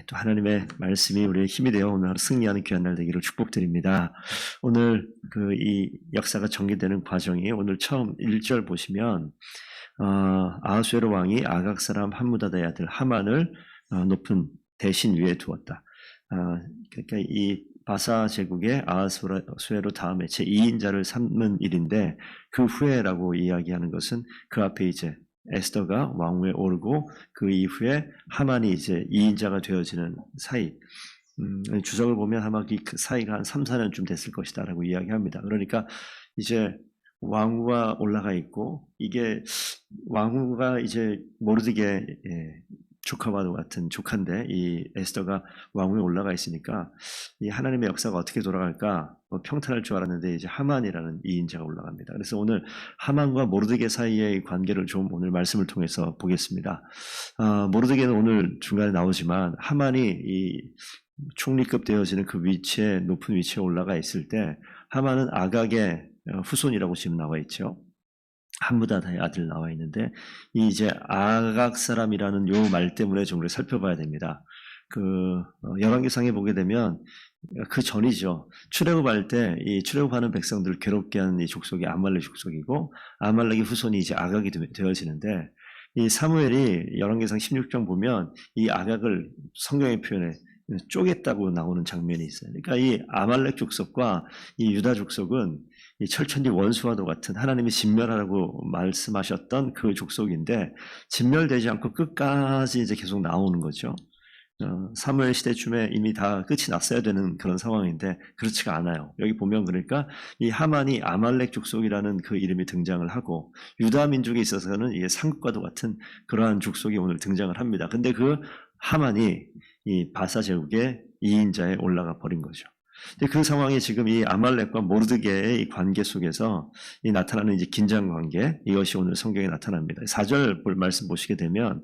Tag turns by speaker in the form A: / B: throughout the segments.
A: 또 하나님의 말씀이 우리의 힘이 되어 오늘 하루 승리하는 귀한 날 되기를 축복드립니다. 오늘 이 역사가 전개되는 과정이 오늘 처음 1절 보시면 아하수에로 왕이 아각 사람 함무다다의 아들 하만을 높은 대신 위에 두었다. 그러니까 이 바사 제국의 아하수에로 다음에 제2인자를 삼는 일인데 그 후에라고 이야기하는 것은 그 앞에 이제 에스더가 왕위에 오르고 그 이후에 하만이 이제 2인자가 되어지는 사이, 주석을 보면 아마 그 사이가 한 3, 4년쯤 됐을 것이다 라고 이야기합니다. 그러니까 이제 왕후가 올라가 있고, 이게 왕후가 이제 모르드게 조카와도 같은 조카인데 이 에스더가 왕위에 올라가 있으니까 이 하나님의 역사가 어떻게 돌아갈까 평탄할 줄 알았는데 이제 하만이라는 2인자가 올라갑니다. 그래서 오늘 하만과 모르드게 사이의 관계를 좀 오늘 말씀을 통해서 보겠습니다. 모르드게는 오늘 중간에 나오지만 하만이 이 총리급 되어지는 그 위치에 높은 위치에 올라가 있을 때 하만은 아각의 후손이라고 지금 나와 있죠. 함무다다의 아들 나와 있는데 이 이제 아각 사람이라는 요 말 때문에 좀 살펴봐야 됩니다. 열왕기상에 보게 되면 그 전이죠. 출애굽할 때 이 출애굽하는 백성들을 괴롭게 하는 이 족속이 아말렉 족속이고 아말렉의 후손이 이제 아각이 되어지는데 이 사무엘이 열왕기상 16장 보면 이 아각을 성경의 표현에 쪼갰다고 나오는 장면이 있어요. 그러니까 이 아말렉 족속과 이 유다 족속은 이 철천지 원수와도 같은 하나님이 진멸하라고 말씀하셨던 그 족속인데 진멸되지 않고 끝까지 이제 계속 나오는 거죠. 사무엘 시대쯤에 이미 다 끝이 났어야 되는 그런 상황인데 그렇지가 않아요. 여기 보면 그러니까 이 하만이 아말렉 족속이라는 그 이름이 등장을 하고 유다 민족에 있어서는 이게 상급과도 같은 그러한 족속이 오늘 등장을 합니다. 근데 그 하만이 이 바사 제국의 2인자에 올라가 버린 거죠. 그 상황이 지금 이 아말렉과 모르드게의 이 관계 속에서 이 나타나는 이제 긴장 관계, 이것이 오늘 성경에 나타납니다. 4절 말씀 보시게 되면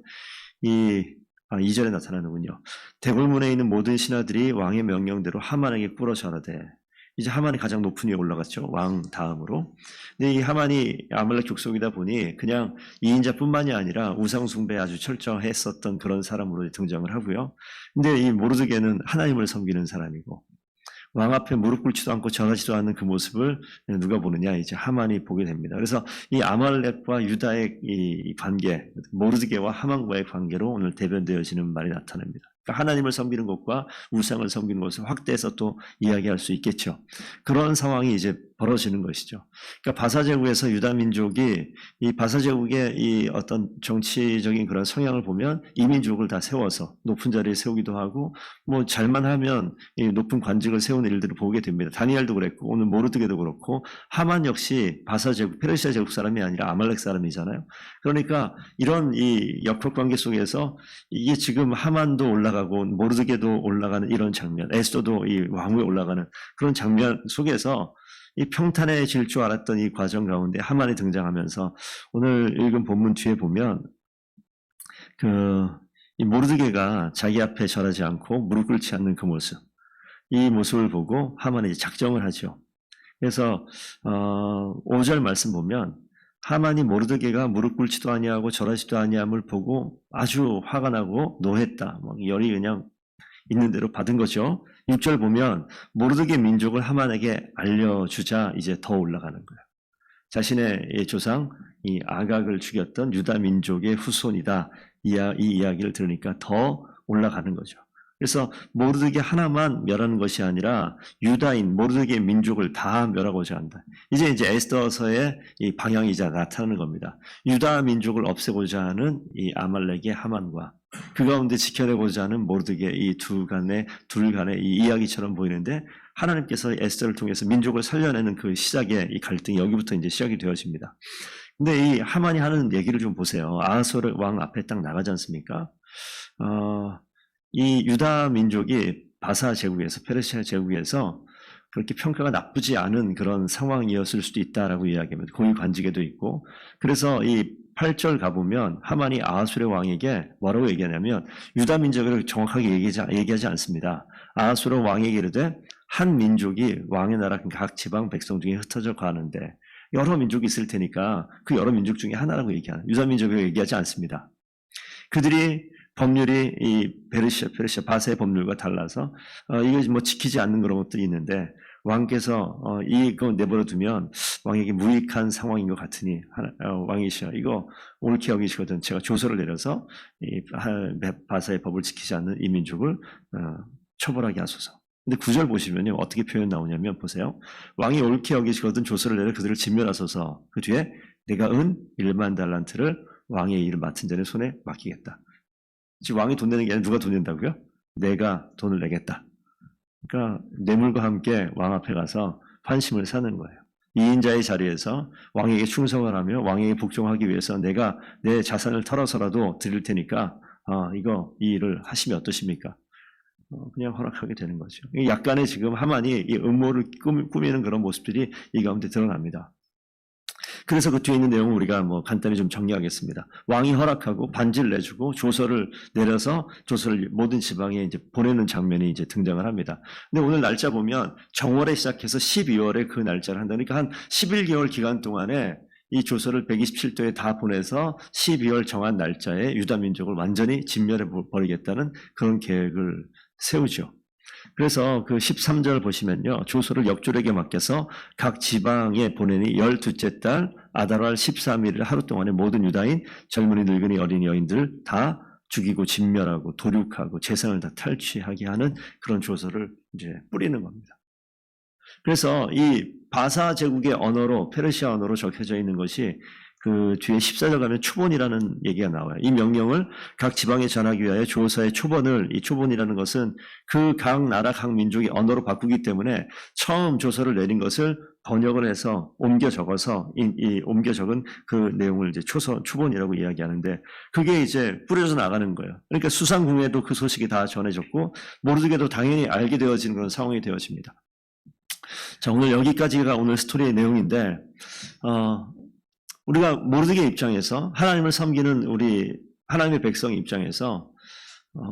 A: 2절에 나타나는군요. 대궐문에 있는 모든 신하들이 왕의 명령대로 하만에게 꿇어 절하되, 이제 하만이 가장 높은 위에 올라갔죠. 왕 다음으로. 근데 이 하만이 아말렉 족속이다 보니 그냥 2인자뿐만이 아니라 우상 숭배에 아주 철저했었던 그런 사람으로 등장을 하고요. 근데 이 모르드게는 하나님을 섬기는 사람이고 왕 앞에 무릎 꿇지도 않고 절하지도 않는 그 모습을 누가 보느냐, 이제 하만이 보게 됩니다. 그래서 이 아말렉과 유다의 이 관계, 모르드게와 하만과의 관계로 오늘 대변되어지는 말이 나타납니다. 그러니까 하나님을 섬기는 것과 우상을 섬기는 것을 확대해서 또 이야기할 수 있겠죠. 그런 상황이 이제 벌어지는 것이죠. 그러니까 바사 제국에서 유다 민족이 이 바사 제국의 이 어떤 정치적인 그런 성향을 보면 이 민족을 다 세워서 높은 자리에 세우기도 하고 뭐 잘만 하면 이 높은 관직을 세우는 일들을 보게 됩니다. 다니엘도 그랬고 오늘 모르드게도 그렇고 하만 역시 바사 제국, 페르시아 제국 사람이 아니라 아말렉 사람이잖아요. 그러니까 이런 이 역학 관계 속에서 이게 지금 하만도 올라가고 모르드게도 올라가는 이런 장면, 에스더도 이 왕위에 올라가는 그런 장면 속에서 이 평탄해질 줄 알았던 이 과정 가운데 하만이 등장하면서 오늘 읽은 본문 뒤에 보면 이 모르드게가 자기 앞에 절하지 않고 무릎 꿇지 않는 그 모습, 이 모습을 보고 하만이 작정을 하죠. 그래서 5절 말씀 보면 하만이 모르드게가 무릎 꿇지도 아니하고 절하지도 아니함을 보고 아주 화가 나고 노했다. 열이 그냥 있는 대로 받은 거죠. 6절 보면 모르드게 민족을 하만에게 알려주자 이제 더 올라가는 거예요. 자신의 조상 이 아각을 죽였던 유다 민족의 후손이다. 이 이야기를 들으니까 더 올라가는 거죠. 그래서 모르드게 하나만 멸하는 것이 아니라 유다인 모르드게 민족을 다 멸하고자 한다. 이제 에스더서의 이 방향이 이제 나타나는 겁니다. 유다 민족을 없애고자 하는 이 아말렉의 하만과 그 가운데 지켜내고자 하는 모르드게 이 둘 간의 이 이야기처럼 보이는데 하나님께서 에스더를 통해서 민족을 살려내는 그 시작의 이 갈등이 여기부터 이제 시작이 되어집니다. 근데 이 하만이 하는 얘기를 좀 보세요. 아하수에로 왕 앞에 딱 나가지 않습니까? 이 유다 민족이 바사 제국에서 페르시아 제국에서 그렇게 평가가 나쁘지 않은 그런 상황이었을 수도 있다라고 이야기합니다. 고위 관직에도 있고. 그래서 이 8절 가보면 하만이 아하수의 왕에게 뭐라고 얘기하냐면 유다 민족을 정확하게 얘기하지 않습니다. 아하수의 왕에게 이르되 한 민족이 왕의 나라 각 지방 백성 중에 흩어져 가는데 여러 민족이 있을 테니까 그 여러 민족 중에 하나라고 얘기하는 유다 민족이라고 얘기하지 않습니다. 그들이 법률이 이 페르시아 바사의 법률과 달라서 이거 뭐 지키지 않는 그런 것들이 있는데 왕께서 이거 내버려 두면 왕에게 무익한 상황인 것 같으니 왕이시여 이거 옳게 여기시거든 제가 조서를 내려서 이 바사의 법을 지키지 않는 이 민족을 처벌하게 하소서. 근데 9절 보시면요 어떻게 표현 나오냐면 보세요. 왕이 옳게 여기시거든 조서를 내려 그들을 진멸하소서. 그 뒤에 내가 은 1만 달란트를 왕의 일을 맡은 자의 손에 맡기겠다. 지금 왕이 돈 내는 게 아니라 누가 돈 낸다고요? 내가 돈을 내겠다. 그러니까 뇌물과 함께 왕 앞에 가서 환심을 사는 거예요. 이인자의 자리에서 왕에게 충성을 하며 왕에게 복종하기 위해서 내가 내 자산을 털어서라도 드릴 테니까 이 일을 하시면 어떠십니까? 그냥 허락하게 되는 거죠. 약간의 지금 하만이 이 음모를 꾸미는 그런 모습들이 이 가운데 드러납니다. 그래서 그 뒤에 있는 내용을 우리가 뭐 간단히 좀 정리하겠습니다. 왕이 허락하고 반지를 내주고 조서를 내려서 조서를 모든 지방에 이제 보내는 장면이 이제 등장을 합니다. 근데 오늘 날짜 보면 정월에 시작해서 12월에 그 날짜를 한다. 그러니까 한 11개월 기간 동안에 이 조서를 127도에 다 보내서 12월 정한 날짜에 유다 민족을 완전히 진멸해 버리겠다는 그런 계획을 세우죠. 그래서 그 13절 보시면요. 조서를 역졸에게 맡겨서 각 지방에 보내니 12째 달 아달월 13일을 하루 동안에 모든 유다인 젊은이 늙은이 어린이 여인들 다 죽이고 진멸하고 도륙하고 재산을 다 탈취하게 하는 그런 조서를 이제 뿌리는 겁니다. 그래서 이 바사 제국의 언어로 페르시아 언어로 적혀져 있는 것이 그 뒤에 14절 가면 초본이라는 얘기가 나와요. 이 명령을 각 지방에 전하기 위하여 조서의 초본을 이 초본이라는 것은 그 각 나라 각 민족의 언어로 바꾸기 때문에 처음 조서를 내린 것을 번역을 해서 옮겨 적어서 이 옮겨 적은 그 내용을 이제 초본이라고 이야기하는데 그게 이제 뿌려져 나가는 거예요. 그러니까 수상궁에도 그 소식이 다 전해졌고 모르게도 당연히 알게 되어지는 그런 상황이 되어집니다. 자, 오늘 여기까지가 오늘 스토리의 내용인데 우리가 모르드게 입장에서 하나님을 섬기는 우리 하나님의 백성 입장에서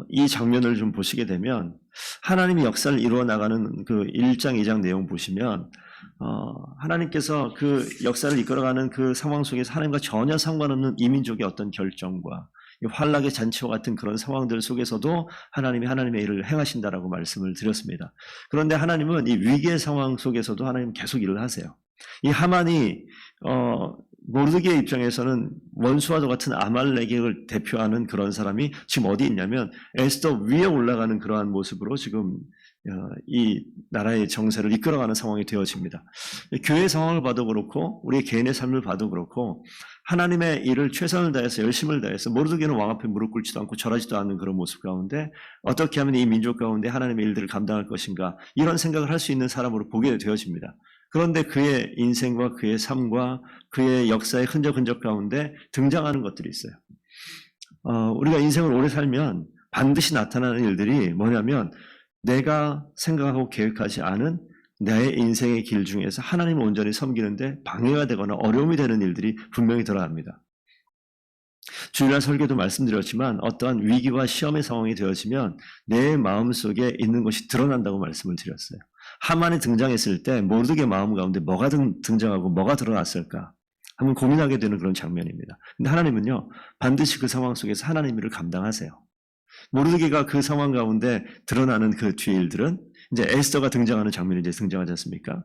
A: 이 장면을 좀 보시게 되면 하나님이 역사를 이루어 나가는 그 1장, 2장 내용 보시면 하나님께서 그 역사를 이끌어가는 그 상황 속에서 하나님과 전혀 상관없는 이민족의 어떤 결정과 환락의 잔치와 같은 그런 상황들 속에서도 하나님이 하나님의 일을 행하신다라고 말씀을 드렸습니다. 그런데 하나님은 이 위기의 상황 속에서도 하나님 계속 일을 하세요. 이 하만이 모르드게의 입장에서는 원수와 같은 아말렉을 대표하는 그런 사람이 지금 어디 있냐면 에스더 위에 올라가는 그러한 모습으로 지금 이 나라의 정세를 이끌어가는 상황이 되어집니다. 교회 상황을 봐도 그렇고 우리의 개인의 삶을 봐도 그렇고 하나님의 일을 최선을 다해서 열심을 다해서 모르드게는 왕 앞에 무릎 꿇지도 않고 절하지도 않는 그런 모습 가운데 어떻게 하면 이 민족 가운데 하나님의 일들을 감당할 것인가 이런 생각을 할 수 있는 사람으로 보게 되어집니다. 그런데 그의 인생과 그의 삶과 그의 역사의 흔적 가운데 등장하는 것들이 있어요. 우리가 인생을 오래 살면 반드시 나타나는 일들이 뭐냐면 내가 생각하고 계획하지 않은 내 인생의 길 중에서 하나님을 온전히 섬기는데 방해가 되거나 어려움이 되는 일들이 분명히 드러납니다. 주일날 설교도 말씀드렸지만 어떠한 위기와 시험의 상황이 되어지면 내 마음속에 있는 것이 드러난다고 말씀을 드렸어요. 하만이 등장했을 때 모르드게 마음 가운데 뭐가 등장하고 뭐가 드러났을까 한번 고민하게 되는 그런 장면입니다. 근데 하나님은요 반드시 그 상황 속에서 하나님의 일을 감당하세요. 모르드게가 그 상황 가운데 드러나는 그 뒤의 일들은 이제 에스더가 등장하는 장면이 이제 등장하지 않습니까?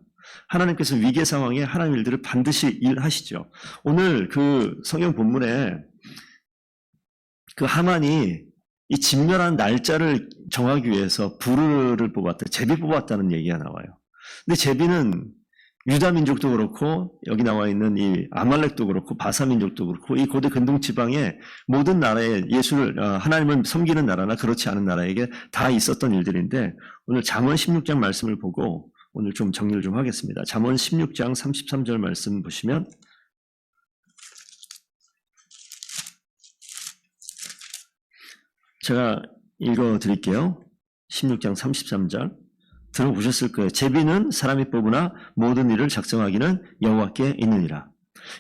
A: 하나님께서 위기의 상황에 하나님의 일들을 반드시 일하시죠. 오늘 그 성경 본문에 그 하만이 이 진멸한 날짜를 정하기 위해서 부르를 뽑았다, 제비 뽑았다는 얘기가 나와요. 근데 제비는 유다 민족도 그렇고 여기 나와 있는 이 아말렉도 그렇고 바사 민족도 그렇고 이 고대 근동 지방의 모든 나라에 예수를 하나님을 섬기는 나라나 그렇지 않은 나라에게 다 있었던 일들인데 오늘 잠언 16장 말씀을 보고 오늘 좀 정리를 좀 하겠습니다. 잠언 16장 33절 말씀 보시면 제가 읽어드릴게요. 16장 33절 들어보셨을 거예요. 제비는 사람이 뽑으나 모든 일을 작성하기는 여호와께 있느니라.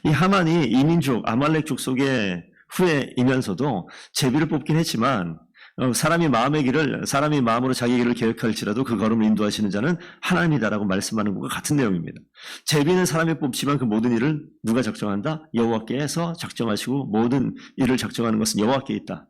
A: 이 하만이 이민족 아말렉 족속의 후예이면서도 제비를 뽑긴 했지만 사람이 마음의 길을 사람이 마음으로 자기 길을 계획할지라도 그 걸음을 인도하시는 자는 하나님이다라고 말씀하는 것과 같은 내용입니다. 제비는 사람이 뽑지만 그 모든 일을 누가 작정한다? 여호와께서 작정하시고 모든 일을 작정하는 것은 여호와께 있다.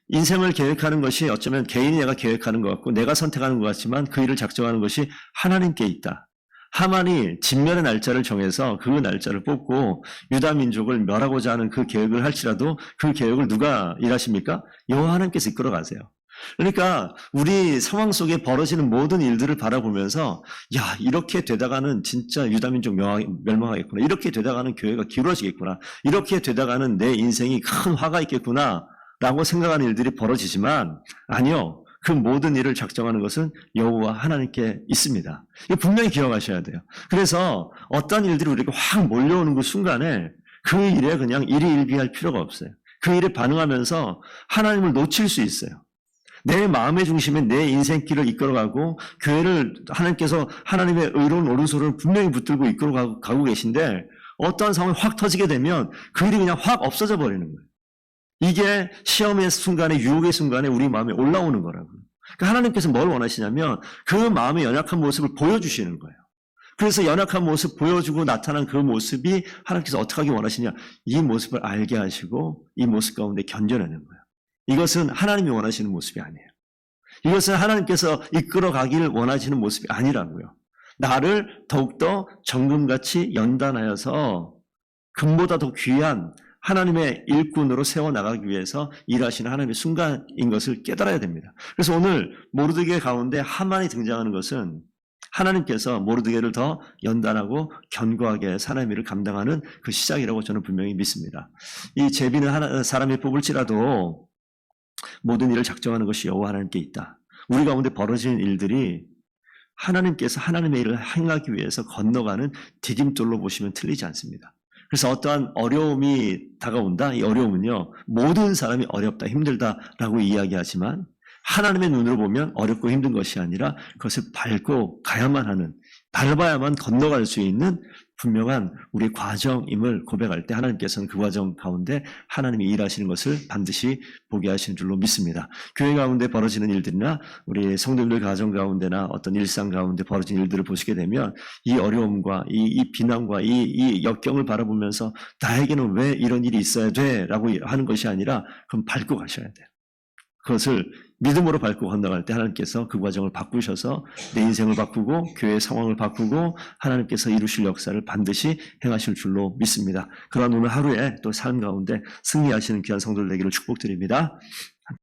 A: 인생을 계획하는 것이 어쩌면 개인이 내가 계획하는 것 같고 내가 선택하는 것 같지만 그 일을 작정하는 것이 하나님께 있다. 하만이 진멸의 날짜를 정해서 그 날짜를 뽑고 유다 민족을 멸하고자 하는 그 계획을 할지라도 그 계획을 누가 일하십니까? 여호와 하나님께서 이끌어 가세요. 그러니까 우리 상황 속에 벌어지는 모든 일들을 바라보면서 야, 이렇게 되다가는 진짜 유다 민족 멸망하겠구나. 이렇게 되다가는 교회가 기울어지겠구나. 이렇게 되다가는 내 인생이 큰 화가 있겠구나 라고 생각하는 일들이 벌어지지만 아니요. 그 모든 일을 작정하는 것은 여호와 하나님께 있습니다. 이거 분명히 기억하셔야 돼요. 그래서 어떤 일들이 우리에게 확 몰려오는 그 순간에 그 일에 그냥 일희일비할 필요가 없어요. 그 일에 반응하면서 하나님을 놓칠 수 있어요. 내 마음의 중심에 내 인생길을 이끌어가고 교회를 하나님께서 하나님의 의로운 오른손을 분명히 붙들고 이끌어가고 계신데 어떠한 상황이 확 터지게 되면 그 일이 그냥 확 없어져 버리는 거예요. 이게 시험의 순간에 유혹의 순간에 우리 마음에 올라오는 거라고요. 그러니까 하나님께서 뭘 원하시냐면 그 마음의 연약한 모습을 보여주시는 거예요. 그래서 연약한 모습 보여주고 나타난 그 모습이 하나님께서 어떻게 하기 원하시냐. 이 모습을 알게 하시고 이 모습 가운데 견뎌내는 거예요. 이것은 하나님이 원하시는 모습이 아니에요. 이것은 하나님께서 이끌어가기를 원하시는 모습이 아니라고요. 나를 더욱더 정금같이 연단하여서 금보다 더 귀한 하나님의 일꾼으로 세워나가기 위해서 일하시는 하나님의 순간인 것을 깨달아야 됩니다. 그래서 오늘 모르드게 가운데 하만이 등장하는 것은 하나님께서 모르드게를 더 연단하고 견고하게 해서 하나님의 일을 감당하는 그 시작이라고 저는 분명히 믿습니다. 이 제비는 사람이 뽑을지라도 모든 일을 작정하는 것이 여호와 하나님께 있다. 우리 가운데 벌어지는 일들이 하나님께서 하나님의 일을 행하기 위해서 건너가는 디딤돌로 보시면 틀리지 않습니다. 그래서 어떠한 어려움이 다가온다. 이 어려움은요. 모든 사람이 어렵다, 힘들다라고 이야기하지만 하나님의 눈으로 보면 어렵고 힘든 것이 아니라 그것을 밟고 가야만 하는, 밟아야만 건너갈 수 있는 분명한 우리 과정임을 고백할 때 하나님께서는 그 과정 가운데 하나님이 일하시는 것을 반드시 보게 하시는 줄로 믿습니다. 교회 가운데 벌어지는 일들이나 우리 성도님들 가정 가운데나 어떤 일상 가운데 벌어진 일들을 보시게 되면 이 어려움과 이 비난과 이 역경을 바라보면서 나에게는 왜 이런 일이 있어야 돼? 라고 하는 것이 아니라 그럼 밟고 가셔야 돼요. 그것을 믿음으로 밟고 건너갈 때 하나님께서 그 과정을 바꾸셔서 내 인생을 바꾸고 교회의 상황을 바꾸고 하나님께서 이루실 역사를 반드시 행하실 줄로 믿습니다. 그러한 오늘 하루에 또 삶 가운데 승리하시는 귀한 성도들 되기를 축복드립니다.